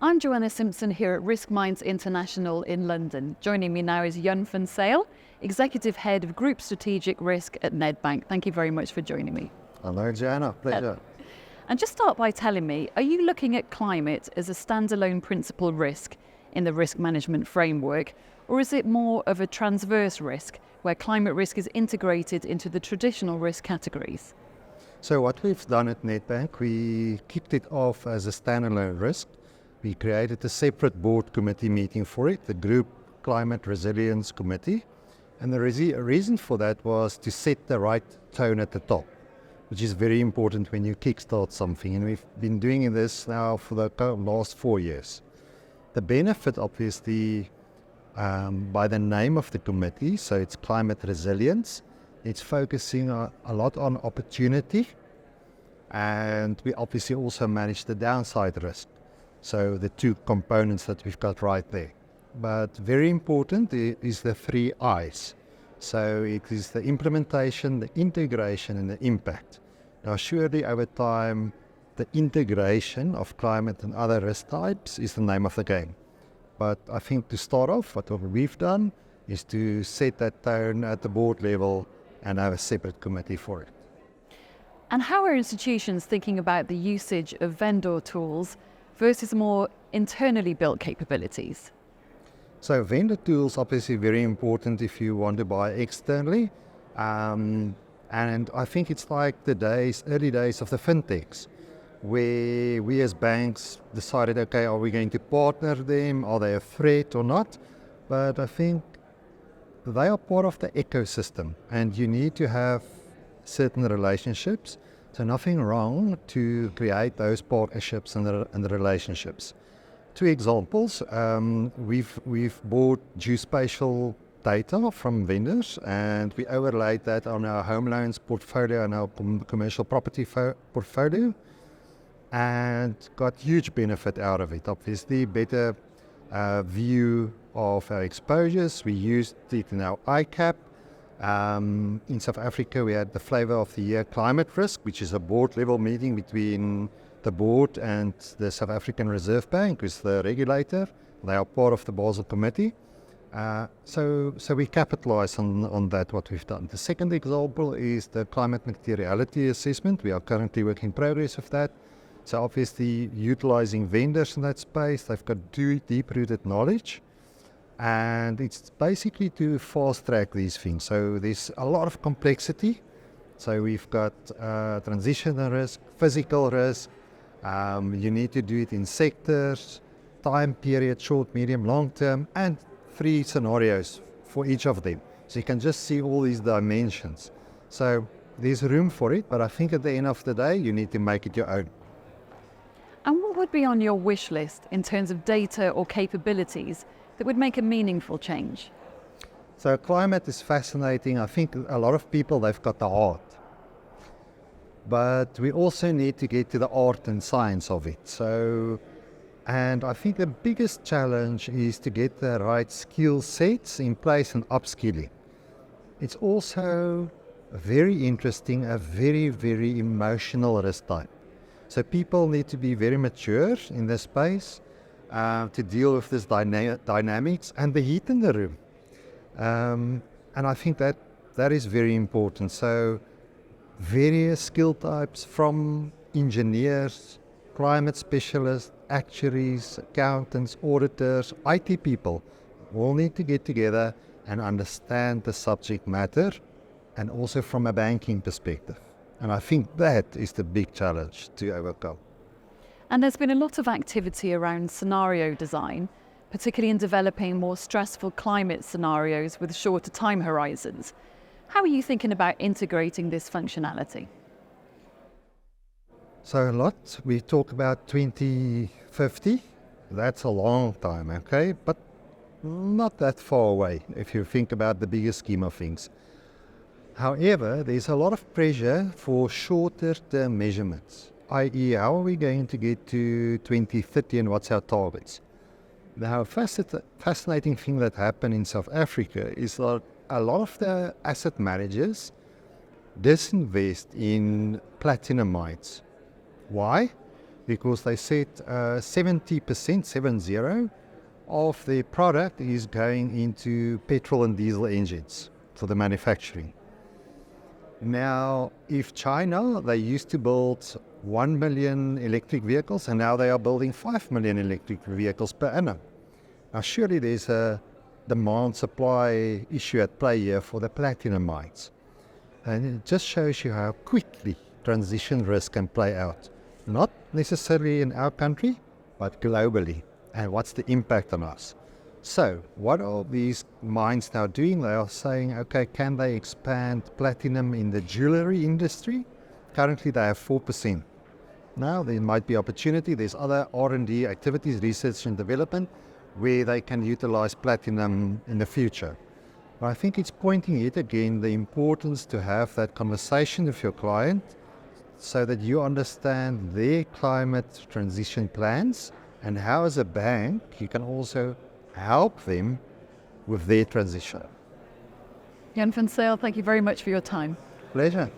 I'm Joanna Simpson here at Risk Minds International in London. Joining me now is Jan Van Zyl, Executive Head of Group Strategic Risk at Nedbank. Thank you very much for joining me. Hello, Joanna. Pleasure. And just start by telling me, are you looking at climate as a standalone principal risk in the risk management framework, or is it more of a transverse risk where climate risk is integrated into the traditional risk categories? So what we've done at Nedbank, we kicked it off as a standalone risk. We created a separate board committee meeting for it, the Group Climate Resilience Committee. And the reason for that was to set the right tone at the top, which is very important when you kickstart something. And we've been doing this now for the last 4 years. The benefit, obviously, by the name of the committee, so it's climate resilience, it's focusing a lot on opportunity, and we obviously also manage the downside risk. So the two components that we've got right there. But very important is the 3 I's. So it is the implementation, the integration, and the impact. Now surely over time, the integration of climate and other risk types is the name of the game. But I think to start off, what we've done is to set that tone at the board level and have a separate committee for it. And how are institutions thinking about the usage of vendor tools versus more internally built capabilities? So vendor tools obviously very important if you want to buy externally. And I think it's like the early days of the fintechs, where we as banks decided, okay, are we going to partner them? Are they a threat or not? But I think they are part of the ecosystem, and you need to have certain relationships. So nothing wrong to create those partnerships and the relationships. 2 examples, we've bought geospatial data from vendors, and we overlaid that on our home loans portfolio and our commercial property portfolio, and got huge benefit out of it. Obviously, better view of our exposures. We used it in our ICAP. In South Africa, we had the Flavor of the Year Climate Risk, which is a board-level meeting between the board and the South African Reserve Bank, who's the regulator. They are part of the Basel Committee. So we capitalize on that, what we've done. The second example is the climate materiality assessment. We are currently work in progress with that. So obviously utilizing vendors in that space, they've got deep-rooted knowledge. And it's basically to fast track these things. So there's a lot of complexity. So we've got transitional risk, physical risk. You need to do it in sectors, time period, short, medium, long term, and 3 scenarios for each of them. So you can just see all these dimensions. So there's room for it, but I think at the end of the day, you need to make it your own. And what would be on your wish list in terms of data or capabilities that would make a meaningful change? So climate is fascinating. I think a lot of people, they've got the art. But we also need to get to the art and science of it. And I think the biggest challenge is to get the right skill sets in place and upskilling. It's also very interesting, a very, very emotional risk type. So people need to be very mature in this space to deal with this dynamics and the heat in the room. And I think that is very important. So various skill types from engineers, climate specialists, actuaries, accountants, auditors, IT people all need to get together and understand the subject matter, and also from a banking perspective. And I think that is the big challenge to overcome. And there's been a lot of activity around scenario design, particularly in developing more stressful climate scenarios with shorter time horizons. How are you thinking about integrating this functionality? So a lot, we talk about 2050. That's a long time, okay? But not that far away if you think about the bigger scheme of things. However, there's a lot of pressure for shorter term measurements, i.e. how are we going to get to 2030 and what's our targets? Now, a fascinating thing that happened in South Africa is that a lot of the asset managers disinvest in platinum mines. Why? because they said 70%, 70, of their product is going into petrol and diesel engines for the manufacturing. Now, if China, they used to build 1 million electric vehicles, and now they are building 5 million electric vehicles per annum. Now, surely there's a demand-supply issue at play here for the platinum mines. And it just shows you how quickly transition risk can play out. Not necessarily in our country, but globally. And what's the impact on us? So, what are these mines now doing? They are saying, okay, can they expand platinum in the jewelry industry? Currently, they have 4%. Now, there might be opportunity. There's other R&D activities, research and development, where they can utilize platinum in the future. But I think it's pointing yet again the importance to have that conversation with your client so that you understand their climate transition plans and how, as a bank, you can also help them with their transition. Jan Van Zyl, thank you very much for your time. Pleasure.